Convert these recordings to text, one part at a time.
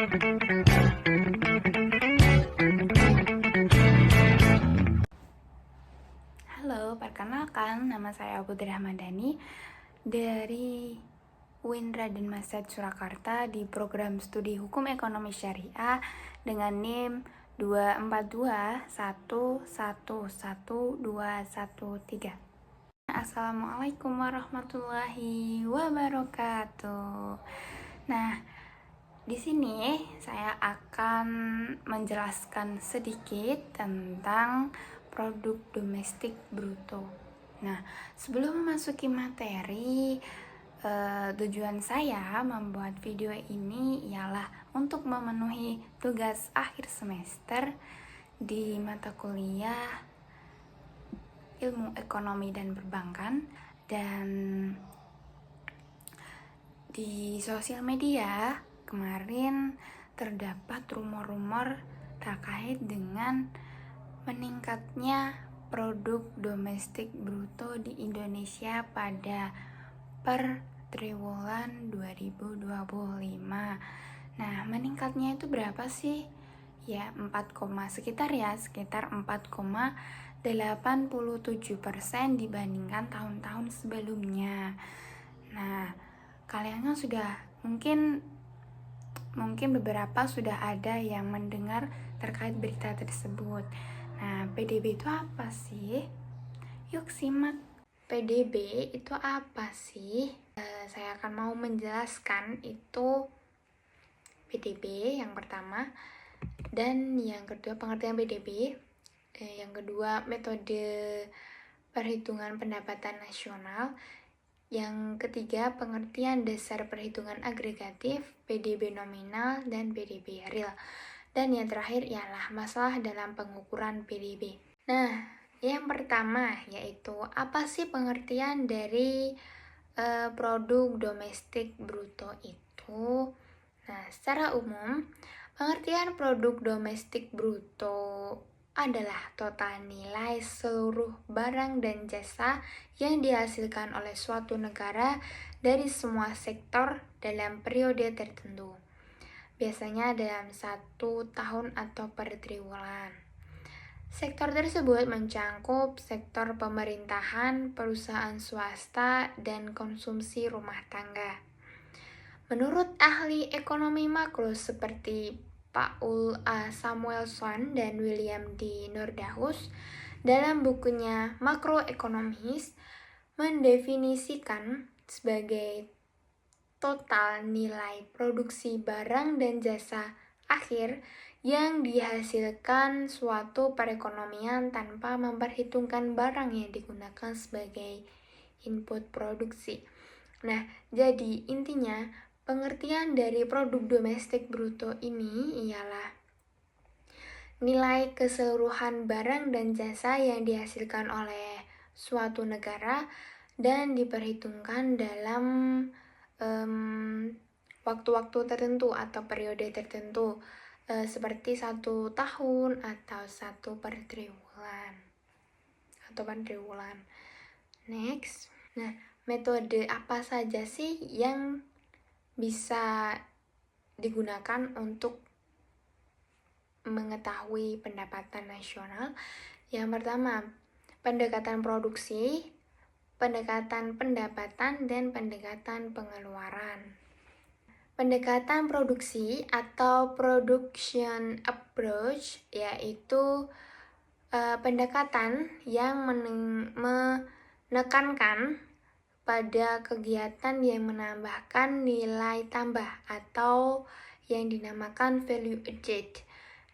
Halo, perkenalkan nama saya Putri Ahmadani dari UIN Raden Masjid Surakarta di program studi Hukum Ekonomi Syariah dengan NIM 24211111213. Assalamualaikum warahmatullahi wabarakatuh. Nah, di sini saya akan menjelaskan sedikit tentang produk domestik bruto. Nah, sebelum memasuki materi, tujuan saya membuat video ini ialah untuk memenuhi tugas akhir semester di mata kuliah Ilmu Ekonomi dan Perbankan, dan di sosial media kemarin terdapat rumor-rumor terkait dengan meningkatnya produk domestik bruto di Indonesia pada per triwulan 2025. Nah, meningkatnya itu berapa sih? Ya, sekitar 4,87% dibandingkan tahun-tahun sebelumnya. Nah, kalian kan sudah mungkin beberapa sudah ada yang mendengar terkait berita tersebut. Nah, PDB itu apa sih? Yuk simak. PDB itu apa sih? Saya akan mau menjelaskan itu PDB yang pertama, dan yang kedua pengertian PDB, yang kedua metode perhitungan pendapatan nasional, yang ketiga pengertian dasar perhitungan agregatif, PDB nominal, dan PDB real. Dan yang terakhir ialah masalah dalam pengukuran PDB. Nah, yang pertama yaitu apa sih pengertian dari produk domestik bruto itu? Nah, secara umum, pengertian produk domestik bruto adalah total nilai seluruh barang dan jasa yang dihasilkan oleh suatu negara dari semua sektor dalam periode tertentu, biasanya dalam 1 tahun atau per triwulan. Sektor tersebut mencakup sektor pemerintahan, perusahaan swasta, dan konsumsi rumah tangga. Menurut ahli ekonomi makro seperti Paul A. Samuelson dan William D. Nordhaus, dalam bukunya Makroekonomis mendefinisikan sebagai total nilai produksi barang dan jasa akhir yang dihasilkan suatu perekonomian tanpa memperhitungkan barang yang digunakan sebagai input produksi. Nah, jadi intinya pengertian dari produk domestik bruto ini ialah nilai keseluruhan barang dan jasa yang dihasilkan oleh suatu negara dan diperhitungkan dalam waktu-waktu tertentu atau periode tertentu, seperti 1 tahun atau 1 per triwulan Next, nah, metode apa saja sih yang bisa digunakan untuk mengetahui pendapatan nasional? Yang pertama, pendekatan produksi, pendekatan pendapatan, dan pendekatan pengeluaran. Pendekatan produksi atau production approach yaitu pendekatan yang menekankan pada kegiatan yang menambahkan nilai tambah atau yang dinamakan value added.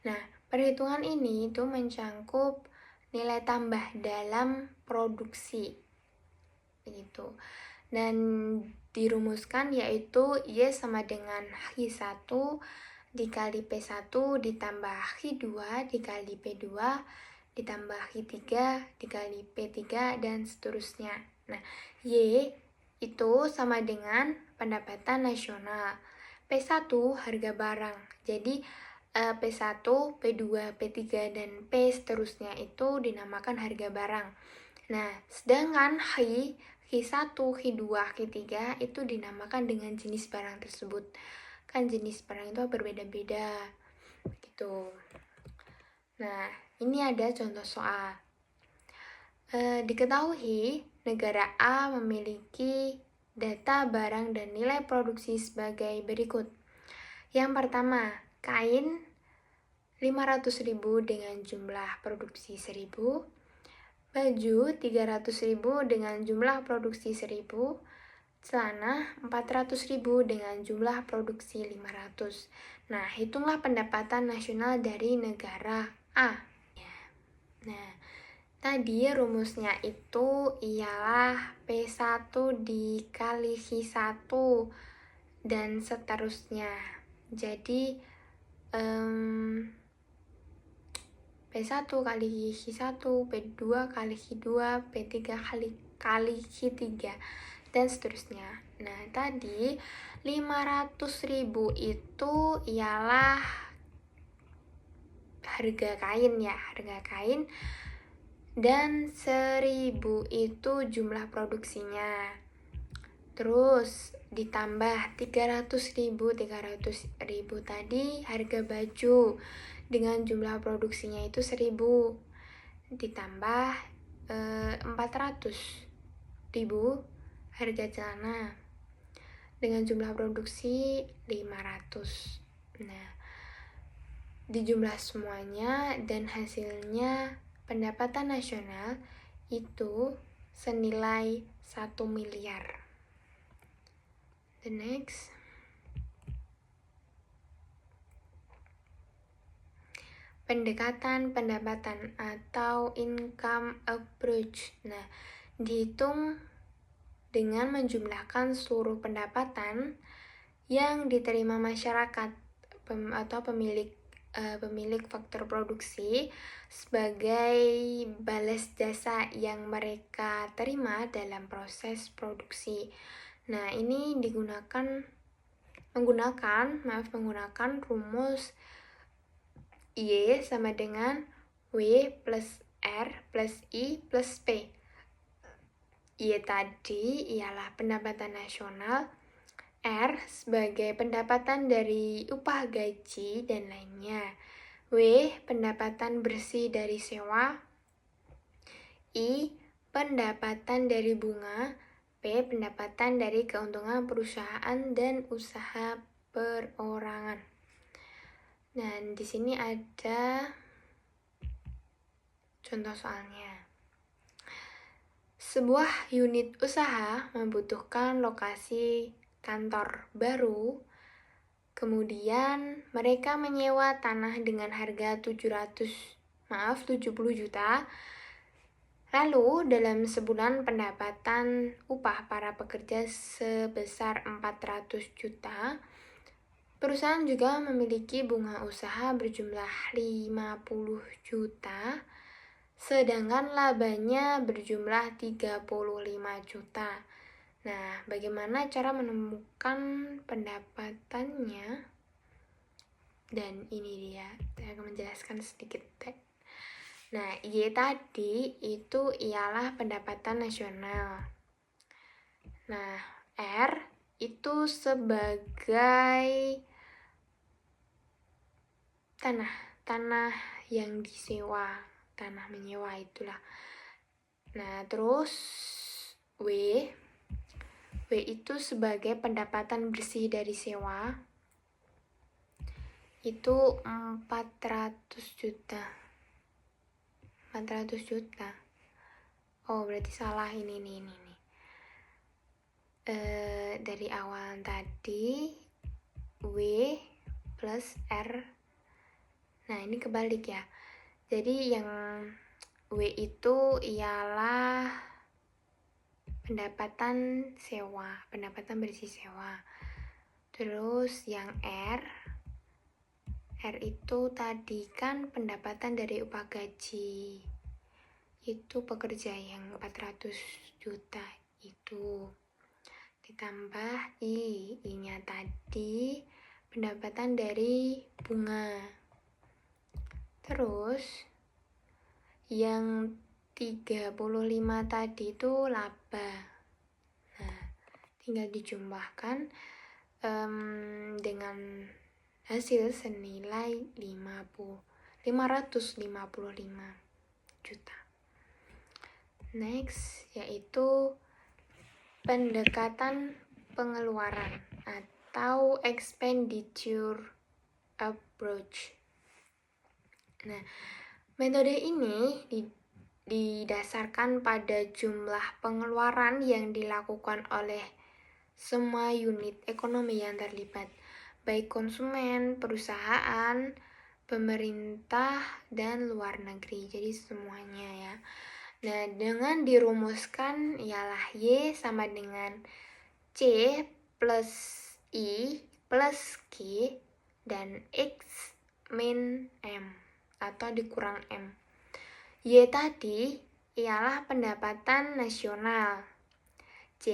Nah, perhitungan ini itu mencakup nilai tambah dalam produksi, begitu. Dan dirumuskan yaitu Y sama dengan H1 dikali P1 ditambah H2 dikali P2 ditambah H3 dikali P3 dan seterusnya. Nah, Y itu sama dengan pendapatan nasional, P1 harga barang. Jadi P1, P2, P3, dan P seterusnya itu dinamakan harga barang. Nah, sedangkan H1, H2, H3 itu dinamakan dengan jenis barang tersebut. kan jenis barang itu berbeda-beda gitu. Nah, ini ada contoh soal. Diketahui negara A memiliki data barang dan nilai produksi sebagai berikut. Yang pertama, kain 500.000 dengan jumlah produksi 1.000, baju 300.000 dengan jumlah produksi 1.000, celana 400.000 dengan jumlah produksi 500. Nah, hitunglah pendapatan nasional dari negara A. Nah, tadi rumusnya itu ialah P1 dikali Q1 dan seterusnya. Jadi P1 kali Q1, P2 kali Q2, P3 kali Q3 dan seterusnya. Nah, tadi 500.000 itu ialah harga kain ya, harga kain, dan 1.000 itu jumlah produksinya. Terus ditambah 300.000 tadi harga baju dengan jumlah produksinya itu 1.000, ditambah 400.000 harga celana dengan jumlah produksi 500. Nah, dijumlah semuanya dan hasilnya pendapatan nasional itu senilai 1 miliar. The next. Pendekatan pendapatan atau income approach. Nah, dihitung dengan menjumlahkan seluruh pendapatan yang diterima masyarakat atau pemilik faktor produksi sebagai balas jasa yang mereka terima dalam proses produksi. Nah, ini menggunakan rumus Y sama dengan W plus R plus I plus P. Y tadi ialah pendapatan nasional, R sebagai pendapatan dari upah gaji dan lainnya, W pendapatan bersih dari sewa, I pendapatan dari bunga, P pendapatan dari keuntungan perusahaan dan usaha perorangan. Dan di sini ada contoh soalnya. Sebuah unit usaha membutuhkan lokasi kantor baru. Kemudian mereka menyewa tanah dengan harga 70 juta. Lalu dalam sebulan pendapatan upah para pekerja sebesar 400 juta. Perusahaan juga memiliki bunga usaha berjumlah 50 juta, sedangkan labanya berjumlah 35 juta. Nah, bagaimana cara menemukan pendapatannya? Dan ini dia, saya akan menjelaskan sedikit. Nah, Y tadi itu ialah pendapatan nasional. Nah, R itu sebagai tanah yang disewa, tanah menyewa itulah. Nah, terus W itu sebagai pendapatan bersih dari sewa, itu 400 juta. Oh, berarti salah ini. Dari awal tadi W plus R. Nah, ini kebalik ya. Jadi yang W itu ialah pendapatan bersih sewa. Terus yang R itu tadi kan pendapatan dari upah gaji. Itu pekerja yang 400 juta itu. Ditambah I-nya tadi pendapatan dari bunga. Terus yang 35 tadi itu laba. Nah, tinggal dijumlahkan dengan hasil senilai 555 juta. Next, yaitu pendekatan pengeluaran atau expenditure approach. Nah, metode ini didasarkan pada jumlah pengeluaran yang dilakukan oleh semua unit ekonomi yang terlibat, baik konsumen, perusahaan, pemerintah, dan luar negeri. Jadi semuanya ya. Nah, dengan dirumuskan ialah Y sama dengan C plus I plus Q dan X min M atau dikurang M. Y tadi ialah pendapatan nasional. C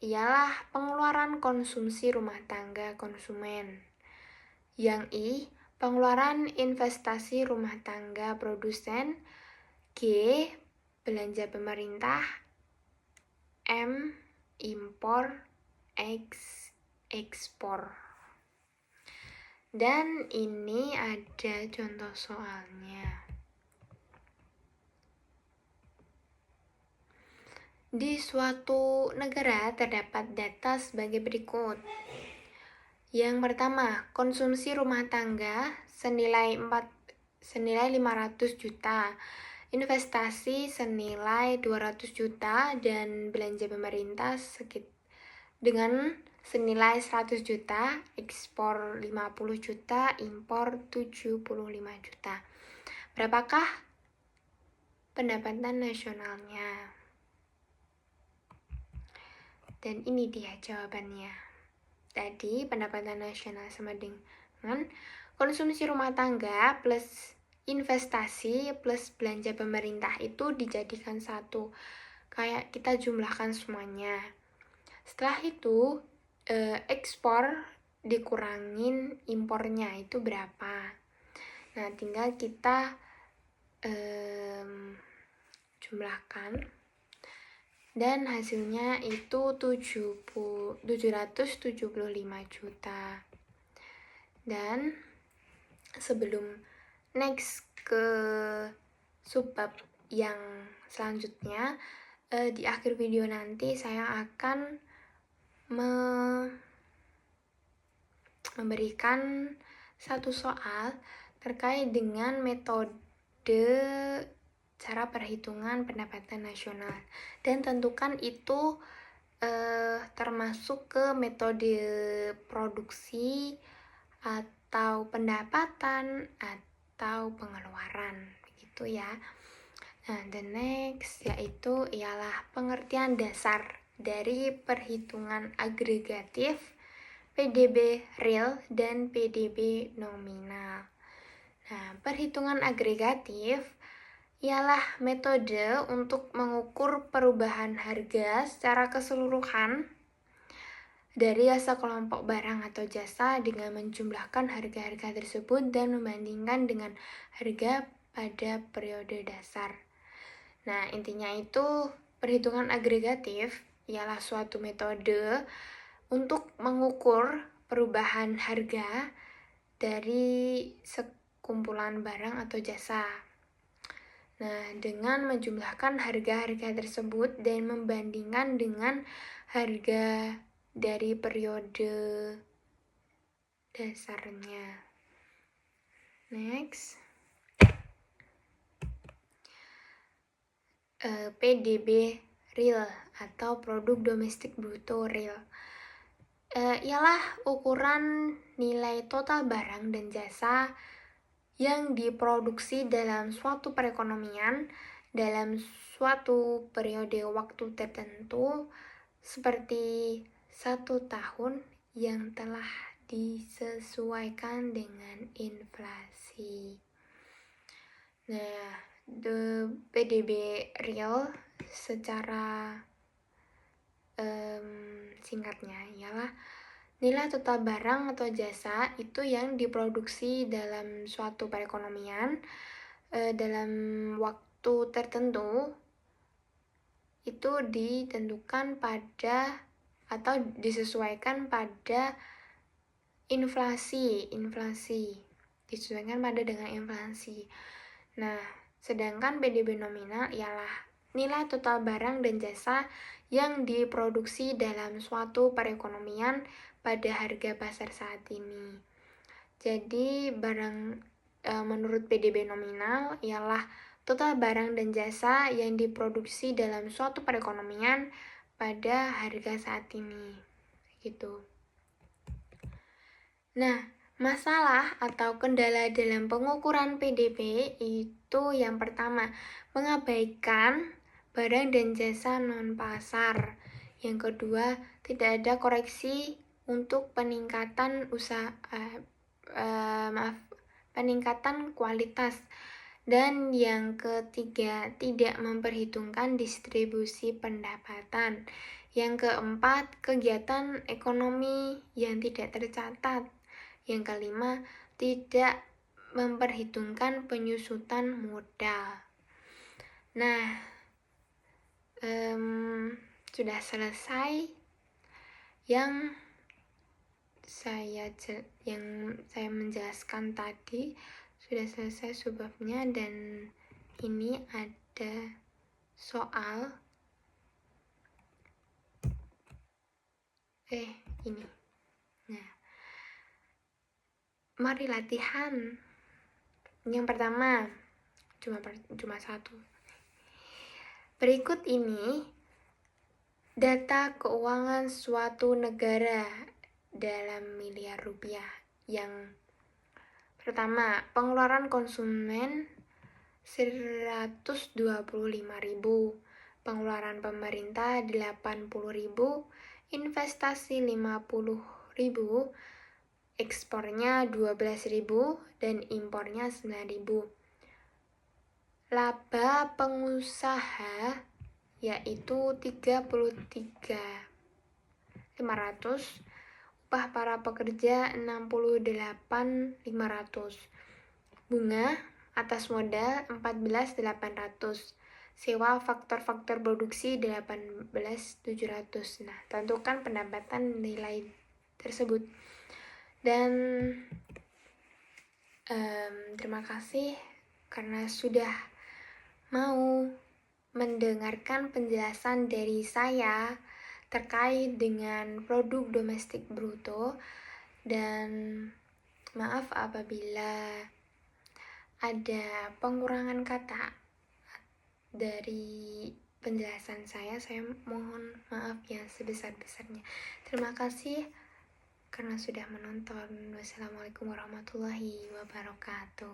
ialah pengeluaran konsumsi rumah tangga konsumen. Yang I, pengeluaran investasi rumah tangga produsen. G, belanja pemerintah. M, impor. X, ekspor. Dan ini ada contoh soalnya. Di suatu negara terdapat data sebagai berikut. Yang pertama, konsumsi rumah tangga senilai 500 juta, investasi senilai 200 juta, dan belanja pemerintah dengan senilai 100 juta, ekspor 50 juta, impor 75 juta. Berapakah pendapatan nasionalnya? Dan ini dia jawabannya. Tadi pendapatan nasional sama dengan konsumsi rumah tangga plus investasi plus belanja pemerintah itu dijadikan satu. Kayak kita jumlahkan semuanya. Setelah itu ekspor dikurangin impornya itu berapa. Nah, tinggal kita jumlahkan. Dan hasilnya itu 775 juta. Dan sebelum next ke subbab yang selanjutnya, di akhir video nanti saya akan memberikan satu soal terkait dengan metode cara perhitungan pendapatan nasional, dan tentukan itu termasuk ke metode produksi atau pendapatan atau pengeluaran gitu ya. Nah, the next yaitu ialah pengertian dasar dari perhitungan agregatif, PDB real dan PDB nominal. Nah, perhitungan agregatif ialah metode untuk mengukur perubahan harga secara keseluruhan dari sekelompok barang atau jasa dengan menjumlahkan harga-harga tersebut dan membandingkan dengan harga pada periode dasar. Nah, intinya itu perhitungan agregatif ialah suatu metode untuk mengukur perubahan harga dari sekumpulan barang atau jasa. Nah, dengan menjumlahkan harga-harga tersebut dan membandingkan dengan harga dari periode dasarnya. Next. PDB real atau produk domestik bruto real. Ialah ukuran nilai total barang dan jasa yang diproduksi dalam suatu perekonomian dalam suatu periode waktu tertentu seperti 1 tahun yang telah disesuaikan dengan inflasi. Nah, the PDB real secara singkatnya ialah nilai total barang atau jasa itu yang diproduksi dalam suatu perekonomian dalam waktu tertentu itu ditentukan pada atau disesuaikan pada inflasi disesuaikan pada dengan inflasi. Nah, sedangkan PDB nominal ialah nilai total barang dan jasa yang diproduksi dalam suatu perekonomian pada harga pasar saat ini. Jadi, menurut PDB nominal ialah total barang dan jasa yang diproduksi dalam suatu perekonomian pada harga saat ini. Gitu. Nah, masalah atau kendala dalam pengukuran PDB itu yang pertama, mengabaikan barang dan jasa non-pasar. Yang kedua, tidak ada koreksi untuk peningkatan peningkatan kualitas. Dan yang ketiga, tidak memperhitungkan distribusi pendapatan. Yang keempat, kegiatan ekonomi yang tidak tercatat. Yang kelima, tidak memperhitungkan penyusutan modal. Nah, sudah selesai yang saya menjelaskan tadi, sudah selesai subbabnya, dan ini ada soal. Ini. Nah, mari latihan. Yang pertama, cuma satu. Berikut ini data keuangan suatu negara dalam miliar rupiah. Yang pertama, pengeluaran konsumen 125.000, pengeluaran pemerintah 80.000, investasi 50.000, ekspornya 12.000, dan impornya 9.000. Laba pengusaha yaitu 33.500, upah para pekerja 68.500, bunga atas modal 14.800, sewa faktor-faktor produksi 18.700. Nah, tentukan pendapatan nilai tersebut. Dan terima kasih karena sudah mau mendengarkan penjelasan dari saya terkait dengan produk domestik bruto, dan maaf apabila ada pengurangan kata dari penjelasan saya mohon maaf yang sebesar-besarnya. Terima kasih karena sudah menonton. Wassalamualaikum warahmatullahi wabarakatuh.